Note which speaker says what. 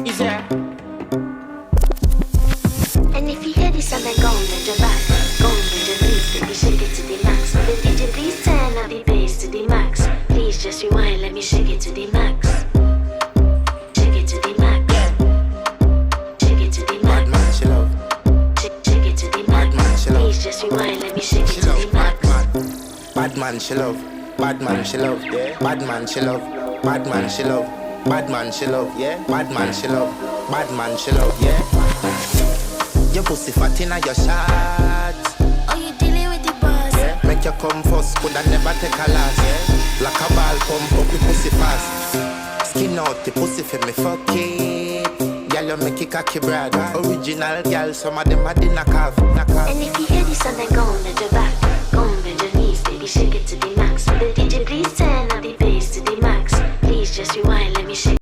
Speaker 1: Is there?
Speaker 2: And if you hear this and then go on the back, go on the knees, baby, shake it to the max. But DJ, please turn up the bass to the max. Please just rewind, let me shake it to the max. Shake it to the max. Shake it to the max.
Speaker 1: Bad man, she love.
Speaker 2: Shake it to the max.
Speaker 1: Bad man, she love.
Speaker 2: Please just rewind, let me shake it
Speaker 1: She
Speaker 2: to
Speaker 1: love.
Speaker 2: the max.
Speaker 1: Bad man, she love. Bad man, she love. Yeah. Bad man, she love. Bad man, she love. Bad man, she love. Yeah. Bad man, she love. Bad man, she love. Yeah. Your pussy fat inna your shot.
Speaker 2: Oh, you dealing with the boss?
Speaker 1: Yeah. Make you come first, coulda never take a last. Yeah. Like a ball, pump up the pussy fast. Skin out the pussy for me, fuck it. Girl, you make it cocky brad. Original girl, some of them a dinner calf.
Speaker 2: And if you hear this and then go on the back, go on the knees, baby, shake it to the max. But the DJ, please turn up the bass to the max. Please just rewind, let me shake.